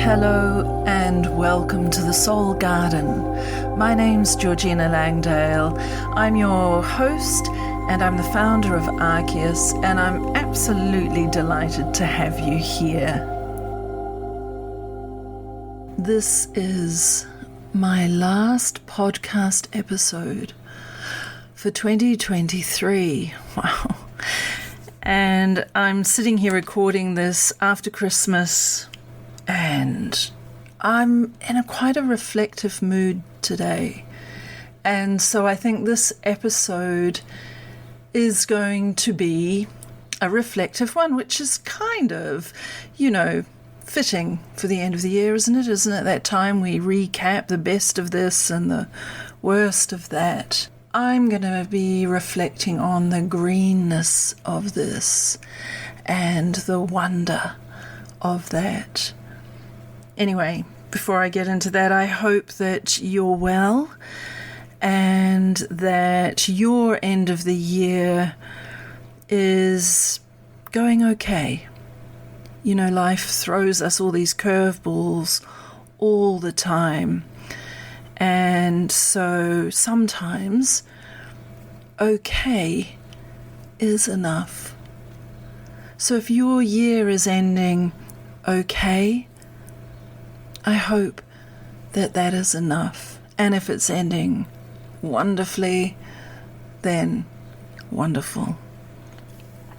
Hello and welcome to the Soul Garden. My name's Georgina Langdale. I'm your host and I'm the founder of Arceus, and I'm absolutely delighted to have you here. This is my last podcast episode for 2023. Wow. And I'm sitting here recording this after Christmas, and I'm in quite a reflective mood today. And so I think this episode is going to be a reflective one, which is kind of, fitting for the end of the year, isn't it? Isn't it that time we recap the best of this and the worst of that? I'm going to be reflecting on the greenness of this and the wonder of that. Anyway, before I get into that, I hope that you're well and that your end of the year is going okay. Life throws us all these curveballs all the time. And so sometimes okay is enough. So if your year is ending okay, I hope that that is enough. And if it's ending wonderfully, then wonderful.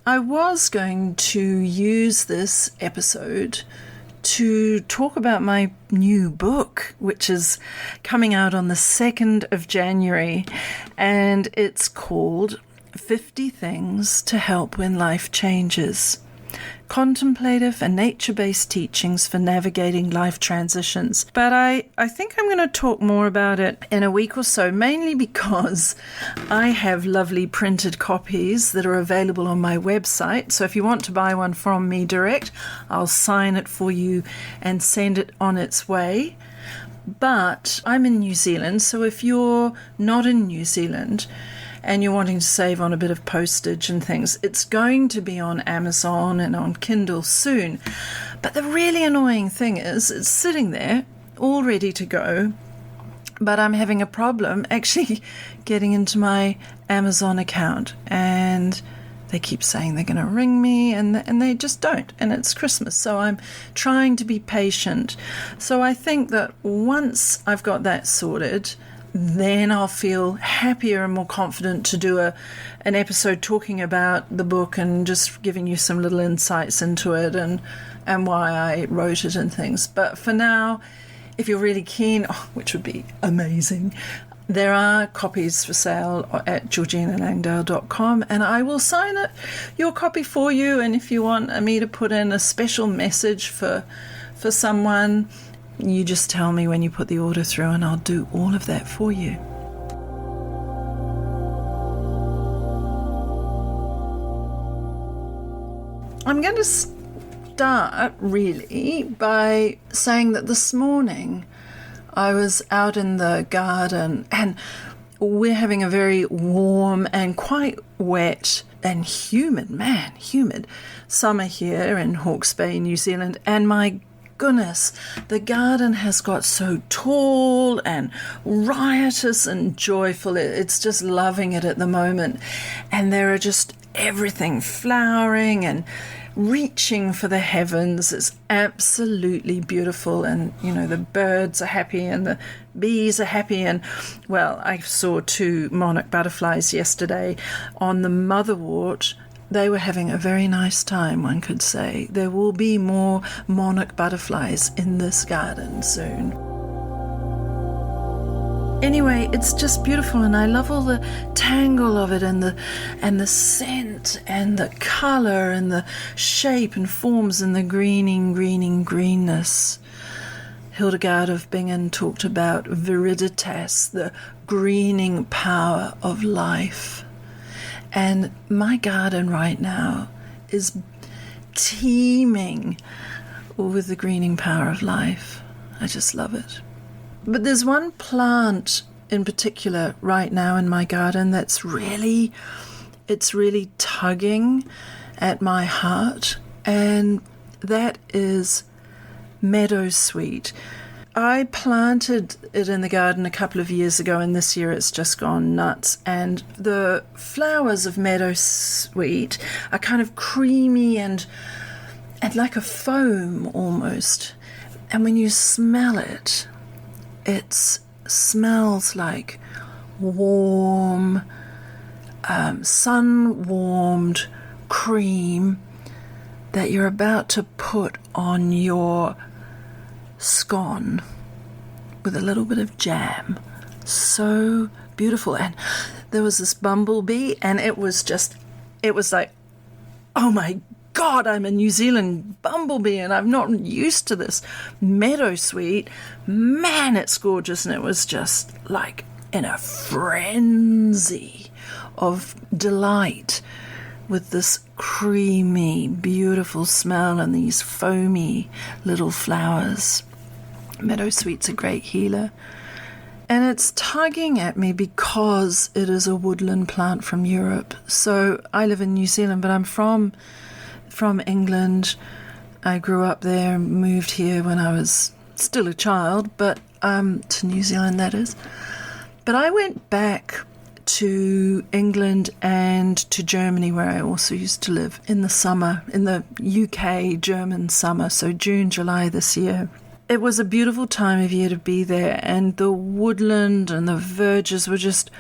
I was going to use this episode to talk about my new book, which is coming out on the 2nd of January, and it's called 50 Things to Help When Life Changes. Contemplative and nature-based teachings for navigating life transitions. But I think I'm going to talk more about it in a week or so, mainly because I have lovely printed copies that are available on my website. So if you want to buy one from me direct, I'll sign it for you and send it on its way. But I'm in New Zealand, so if you're not in New Zealand and you're wanting to save on a bit of postage and things, it's going to be on Amazon and on Kindle soon. But the really annoying thing is it's sitting there all ready to go, but I'm having a problem actually getting into my Amazon account, and they keep saying they're going to ring me and they just don't, and it's Christmas, so I'm trying to be patient. So I think that once I've got that sorted, then I'll feel happier and more confident to do an episode talking about the book and just giving you some little insights into it and why I wrote it and things. But for now, if you're really keen, which would be amazing, there are copies for sale at georginalangdale.com, and I will sign your copy for you. And if you want me to put in a special message for someone, you just tell me when you put the order through and I'll do all of that for you. I'm going to start really by saying that this morning I was out in the garden and we're having a very warm and quite wet and humid summer here in Hawke's Bay, New Zealand, and my goodness, the garden has got so tall and riotous and joyful. It's just loving it at the moment. And there are just everything flowering and reaching for the heavens. It's absolutely beautiful. And, the birds are happy and the bees are happy. And, well, I saw 2 monarch butterflies yesterday on the motherwort. They were having a very nice time, one could say. There will be more monarch butterflies in this garden soon. Anyway, it's just beautiful, and I love all the tangle of it and the scent and the colour and the shape and forms and the greenness. Hildegard of Bingen talked about viriditas, the greening power of life. And my garden right now is teeming with the greening power of life. I just love it. But there's one plant in particular right now in my garden that's really tugging at my heart, and that is meadowsweet. I planted it in the garden a couple of years ago, and this year it's just gone nuts. And the flowers of meadowsweet are kind of creamy and like a foam almost. And when you smell it, it smells like warm, sun-warmed cream that you're about to put on your scone with a little bit of jam. So beautiful. And there was this bumblebee, and it was like, oh my God, I'm a New Zealand bumblebee and I'm not used to this meadowsweet. Man, it's gorgeous. And it was just like in a frenzy of delight with this creamy, beautiful smell and these foamy little flowers. Meadowsweet's a great healer. And it's tugging at me because it is a woodland plant from Europe. So I live in New Zealand, but I'm from England. I grew up there, moved here when I was still a child, but to New Zealand, that is. But I went back to England and to Germany, where I also used to live, in the summer, in the UK German summer, so June, July this year. It was a beautiful time of year to be there, and the woodland and the verges were just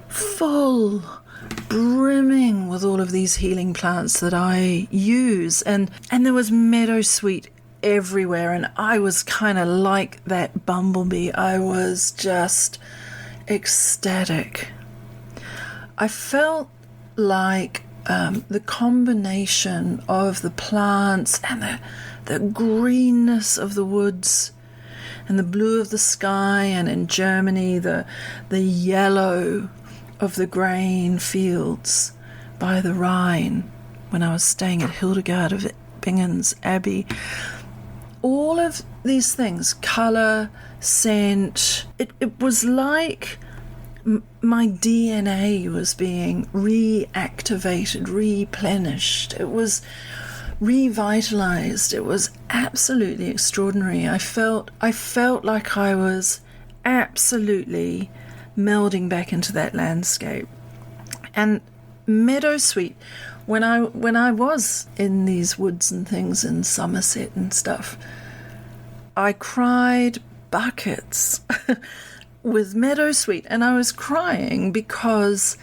full, brimming with all of these healing plants that I use. And there was meadowsweet everywhere, and I was kind of like that bumblebee. I was just ecstatic. I felt like the combination of the plants and the greenness of the woods and the blue of the sky, and in Germany the yellow of the grain fields by the Rhine when I was staying at Hildegard of Bingen's abbey. All of these things, colour, scent, it was like my DNA was being reactivated, replenished. It was revitalized. It was absolutely extraordinary. I felt like I was absolutely melding back into that landscape. And meadowsweet, when I was in these woods and things in Somerset and stuff, I cried buckets with meadowsweet, and I was crying because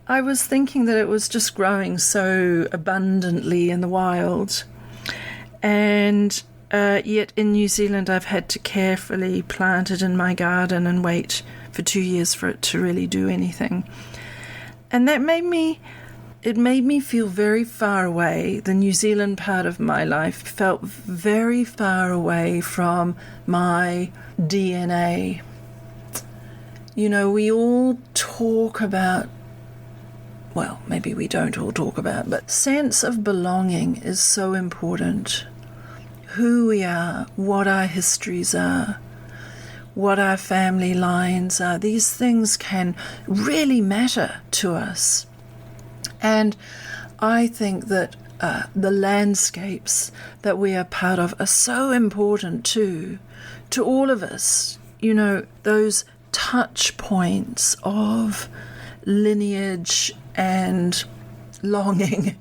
I was thinking that it was just growing so abundantly in the wild. And yet in New Zealand I've had to carefully plant it in my garden and wait for 2 years for it to really do anything. And that made me feel very far away. The New Zealand part of my life felt very far away from my DNA. You know, we all talk about, well, maybe we don't all talk about, but sense of belonging is so important. Who we are, what our histories are, what our family lines are, these things can really matter to us. And I think that the landscapes that we are part of are so important too, to all of us. You know, those touch points of lineage and longing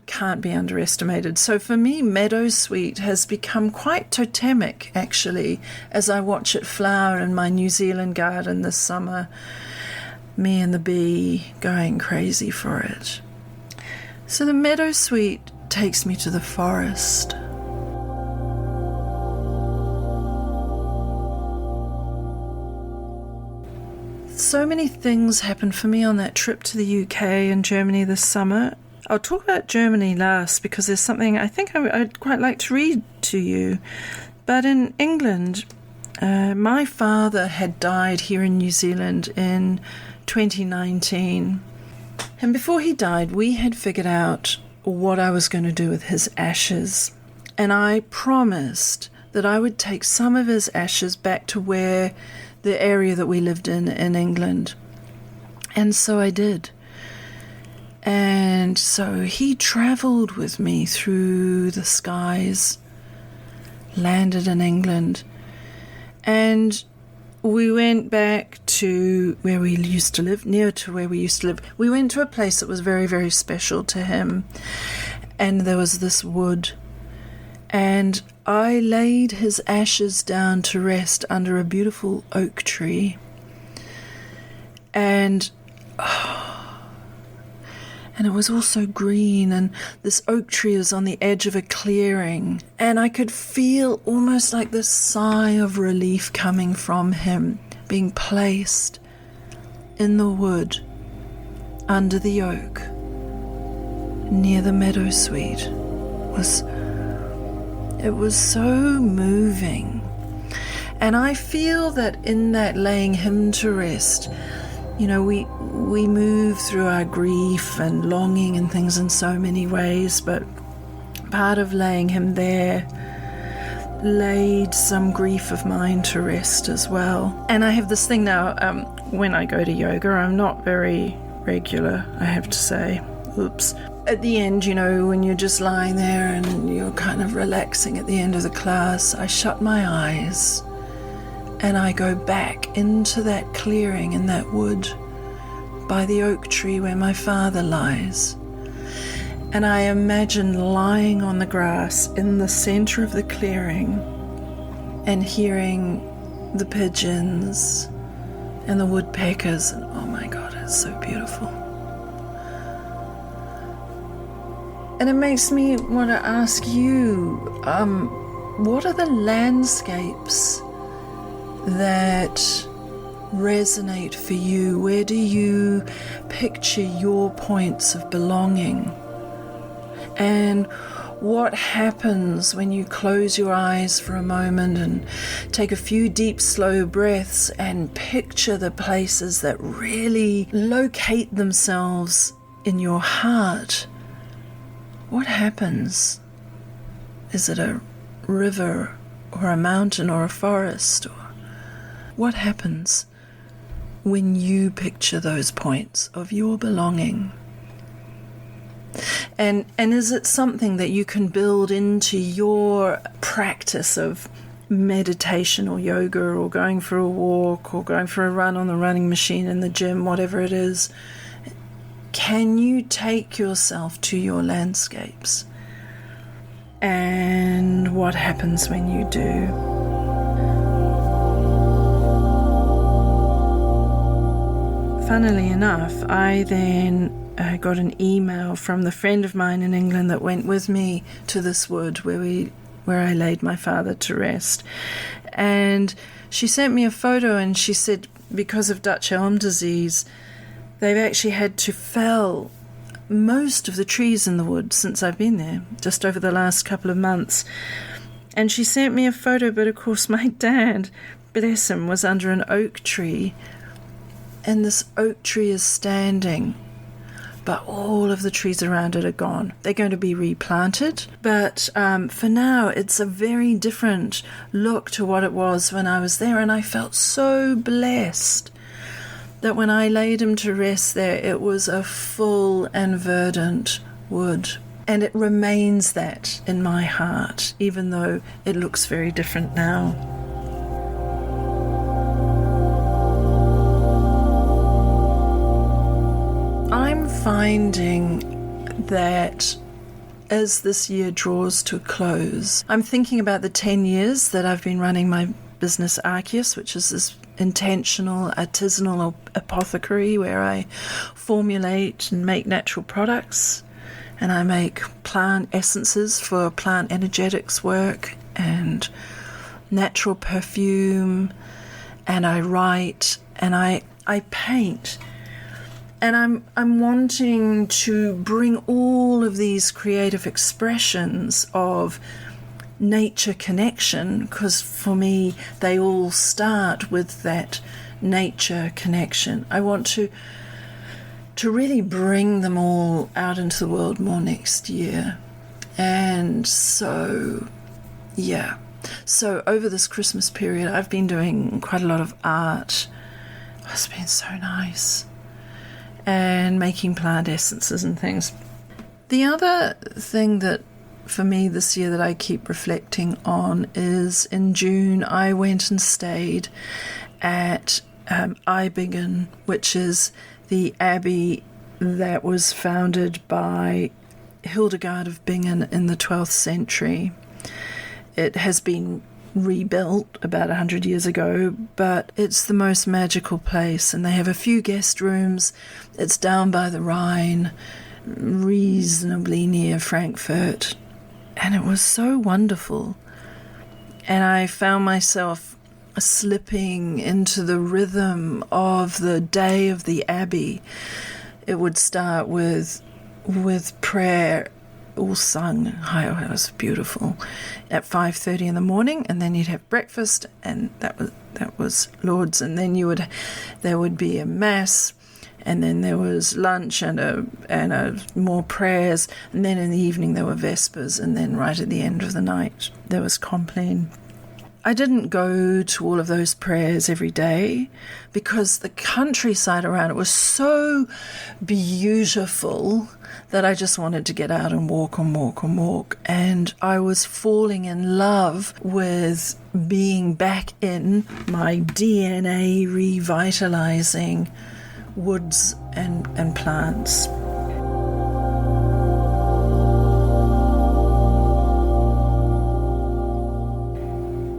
can't be underestimated. So for me, meadowsweet has become quite totemic, actually, as I watch it flower in my New Zealand garden this summer. Me and the bee going crazy for it. So the meadowsweet takes me to the forest. So many things happened for me on that trip to the UK and Germany this summer. I'll talk about Germany last because there's something I think I'd quite like to read to you. But in England, my father had died here in New Zealand in 2019. And before he died, we had figured out what I was going to do with his ashes. And I promised that I would take some of his ashes back to where the area that we lived in England. And so I did. And so he travelled with me through the skies, landed in England, and we went back to where we used to live, near to where we used to live. We went to a place that was very, very special to him, and there was this wood, and I laid his ashes down to rest under a beautiful oak tree. And it was also green, and this oak tree was on the edge of a clearing, and I could feel almost like this sigh of relief coming from him, being placed in the wood under the oak near the meadowsweet. It was so moving. And I feel that in that laying him to rest, you know, we move through our grief and longing and things in so many ways, but part of laying him there laid some grief of mine to rest as well. And I have this thing now, when I go to yoga, I'm not very regular, I have to say. Oops. At the end, you know, when you're just lying there and you're kind of relaxing at the end of the class, I shut my eyes and I go back into that clearing in that wood by the oak tree where my father lies. And I imagine lying on the grass in the center of the clearing and hearing the pigeons and the woodpeckers. And oh my God, it's so beautiful. And it makes me want to ask you, what are the landscapes that resonate for you? Where do you picture your points of belonging? And what happens when you close your eyes for a moment and take a few deep, slow breaths and picture the places that really locate themselves in your heart? What happens? Is it a river or a mountain or a forest? Or what happens when you picture those points of your belonging? And is it something that you can build into your practice of meditation or yoga or going for a walk or going for a run on the running machine in the gym, whatever it is? Can you take yourself to your landscapes? And what happens when you do? Funnily enough, I then got an email from the friend of mine in England that went with me to this wood where I laid my father to rest. And she sent me a photo and she said because of Dutch elm disease, they've actually had to fell most of the trees in the wood since I've been there, just over the last couple of months. And she sent me a photo, but of course my dad, bless him, was under an oak tree, and this oak tree is standing, but all of the trees around it are gone. They're going to be replanted, but for now it's a very different look to what it was when I was there, and I felt so blessed that when I laid him to rest there, it was a full and verdant wood. And it remains that in my heart, even though it looks very different now. I'm finding that as this year draws to a close, I'm thinking about the 10 years that I've been running my business Arceus, which is this intentional artisanal apothecary where I formulate and make natural products, and I make plant essences for plant energetics work and natural perfume, and I write and I paint. And I'm wanting to bring all of these creative expressions of nature connection, because for me they all start with that nature connection. I want to really bring them all out into the world more next year. And so over this Christmas period I've been doing quite a lot of art. It's been so nice. and making plant essences and things. The other thing that for me this year that I keep reflecting on is in June I went and stayed at Bingen, which is the abbey that was founded by Hildegard of Bingen in the 12th century. It has been rebuilt about 100 years ago, but it's the most magical place, and they have a few guest rooms. It's down by the Rhine, reasonably near Frankfurt, and it was so wonderful. And I found myself slipping into the rhythm of the day of the abbey. It would start with prayer, all sung. Oh, it was beautiful. At 5:30 in the morning, and then you'd have breakfast, and that was Lord's, and then there would be a mass, and then there was lunch and more prayers, and then in the evening there were vespers, and then right at the end of the night there was compline. I didn't go to all of those prayers every day because the countryside around it was so beautiful that I just wanted to get out and walk and walk and walk. And I was falling in love with being back in my DNA revitalizing woods and plants.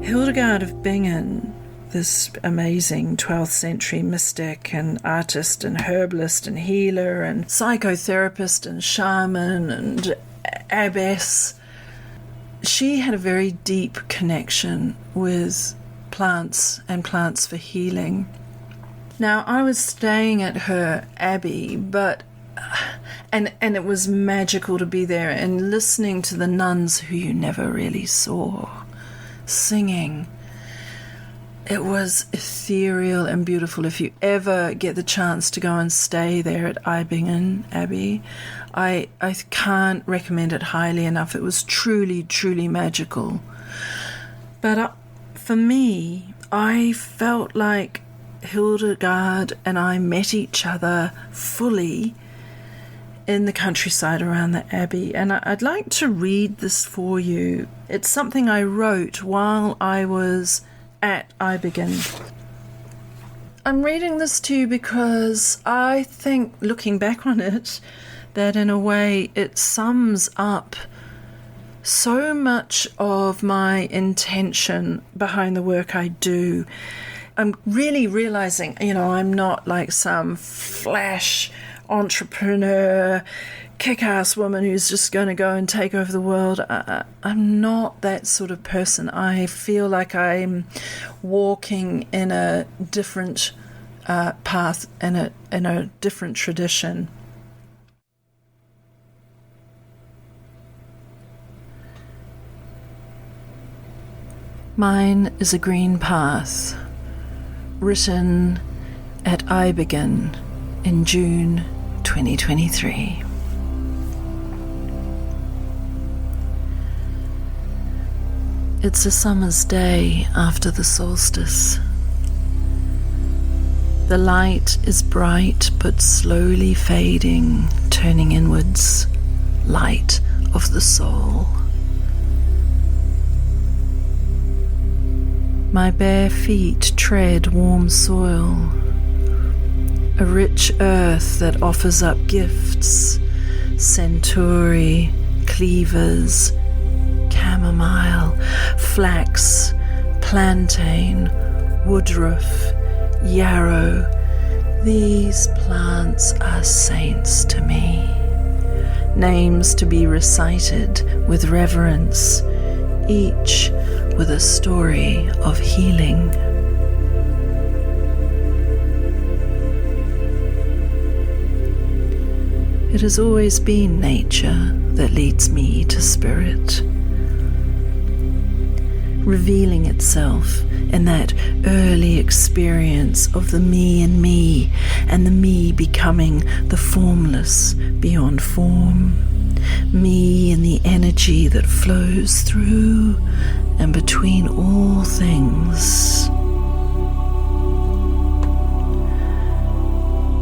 Hildegard of Bingen, this amazing 12th century mystic and artist and herbalist and healer and psychotherapist and shaman and abbess, she had a very deep connection with plants and plants for healing. Now, I was staying at her abbey, but and it was magical to be there and listening to the nuns who you never really saw singing. It was ethereal and beautiful. If you ever get the chance to go and stay there at Bingen Abbey, I can't recommend it highly enough. It was truly, truly magical. But for me, I felt like Hildegard and I met each other fully in the countryside around the abbey, and I'd like to read this for you. It's something I wrote while I was at Bingen. I'm reading this to you because I think, looking back on it, that in a way it sums up so much of my intention behind the work I do. I'm really realizing, I'm not like some flash entrepreneur, kick-ass woman who's just going to go and take over the world. I'm not that sort of person. I feel like I'm walking in a different path in a different tradition. Mine is a green path, written at Bingen in June 2023. It's a summer's day after the solstice. The light is bright but slowly fading, turning inwards, light of the soul. My bare feet tread warm soil, a rich earth that offers up gifts, centaury, cleavers, chamomile, flax, plantain, woodruff, yarrow. These plants are saints to me, names to be recited with reverence, each with a story of healing. It has always been nature that leads me to spirit, revealing itself in that early experience of the me in me, and the me becoming the formless beyond form, me in the energy that flows through and between all things.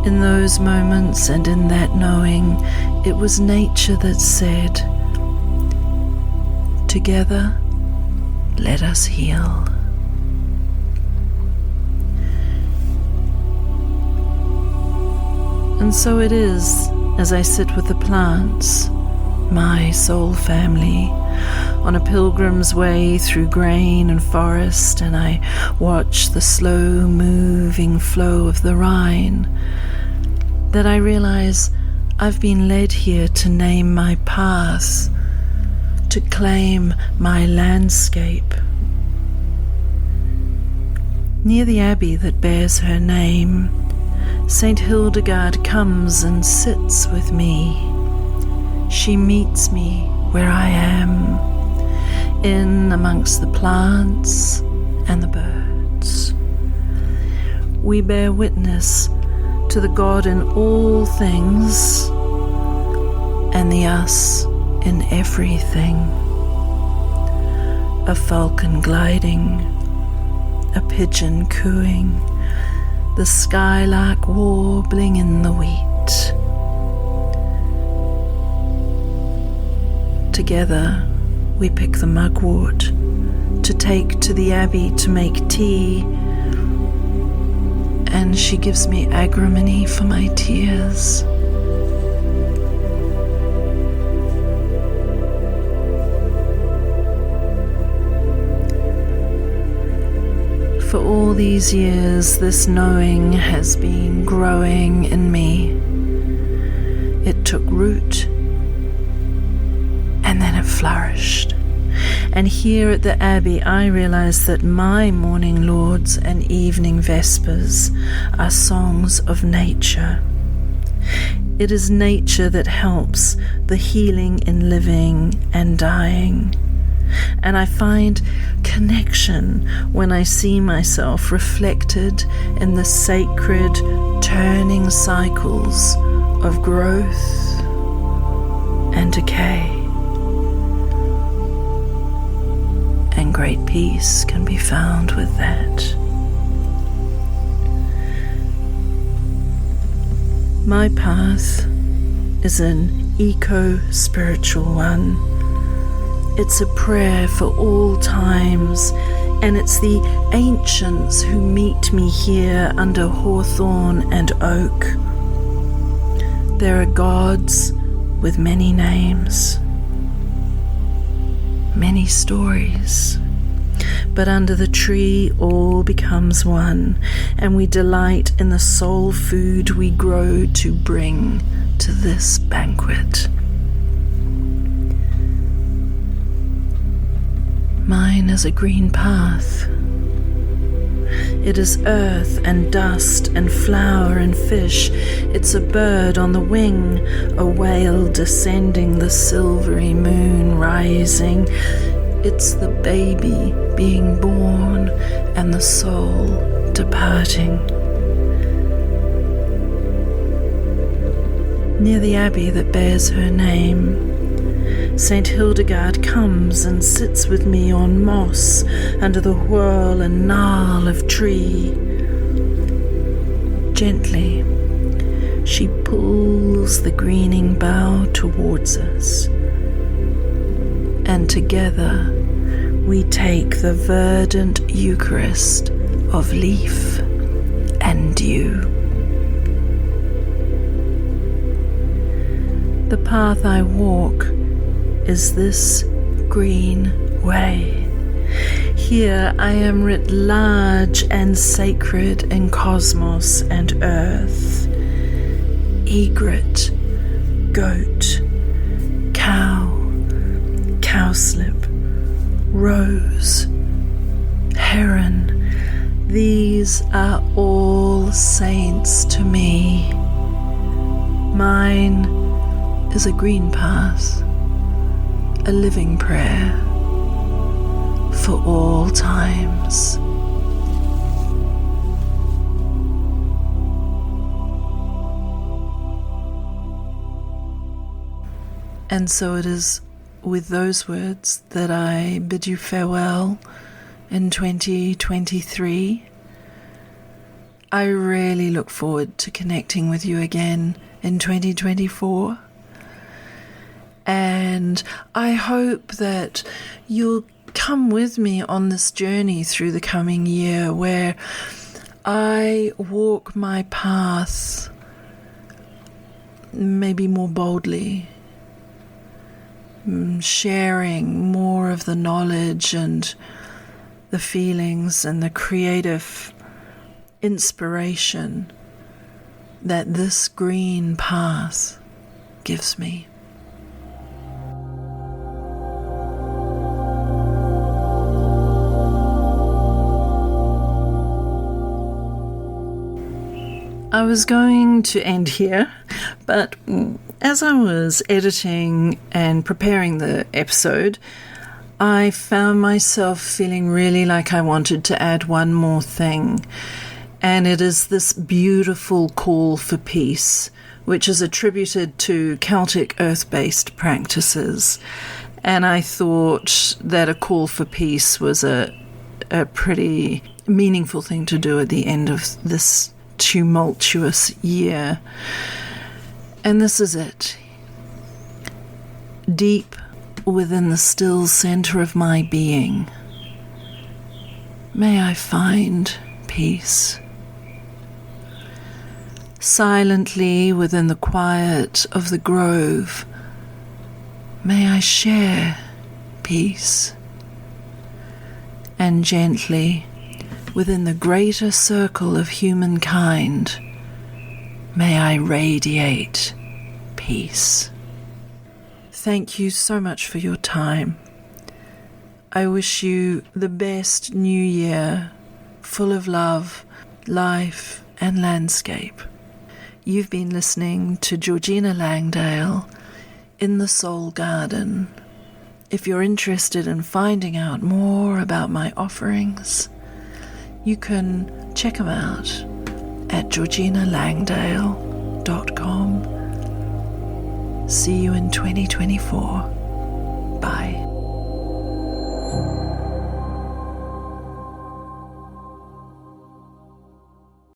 In those moments and in that knowing, it was nature that said, "Together, let us heal." And so it is as I sit with the plants, my soul family, on a pilgrim's way through grain and forest, and I watch the slow moving flow of the Rhine, that I realize I've been led here to name my path, to claim my landscape. Near the abbey that bears her name, Saint Hildegard comes and sits with me. She meets me where I am, in amongst the plants and the birds. We bear witness to the God in all things and the us in everything. A falcon gliding, a pigeon cooing, the skylark warbling in the wheat. Together we pick the mugwort to take to the abbey to make tea, and she gives me agrimony for my tears. For all these years, this knowing has been growing in me. It took root, and then it flourished. And here at the Abbey, I realize that my morning lauds and evening vespers are songs of nature. It is nature that helps the healing in living and dying. And I find connection when I see myself reflected in the sacred turning cycles of growth and decay. And great peace can be found with that. My path is an eco-spiritual one. It's a prayer for all times, and it's the ancients who meet me here under hawthorn and oak. There are gods with many names, many stories, but under the tree all becomes one, and we delight in the soul food we grow to bring to this banquet. Mine is a green path. It is earth and dust and flower and fish. It's a bird on the wing, a whale descending, the silvery moon rising. It's the baby being born and the soul departing. Near the abbey that bears her name, Saint Hildegard comes and sits with me on moss under the whirl and gnarl of tree. Gently, she pulls the greening bough towards us, and together we take the verdant Eucharist of leaf and dew. The path I walk is this green way. Here I am writ large and sacred in cosmos and earth. Egret, goat, cow, cowslip, rose, heron, these are all saints to me. Mine is a green path, a living prayer for all times. And so it is with those words that I bid you farewell in 2023. I really look forward to connecting with you again in 2024. And I hope that you'll come with me on this journey through the coming year where I walk my path maybe more boldly, sharing more of the knowledge and the feelings and the creative inspiration that this green path gives me. I was going to end here, but as I was editing and preparing the episode, I found myself feeling really like I wanted to add one more thing, and it is this beautiful call for peace, which is attributed to Celtic earth-based practices. And I thought that a call for peace was a pretty meaningful thing to do at the end of this tumultuous year. And this is it. Deep within the still center of my being, may I find peace. Silently within the quiet of the grove, may I share peace. And gently within the greater circle of humankind, may I radiate peace. Thank you so much for your time. I wish you the best new year, full of love, life, and landscape. You've been listening to Georgina Langdale in the Soul Garden. If you're interested in finding out more about my offerings, you can check them out at georginalangdale.com. See you in 2024. Bye.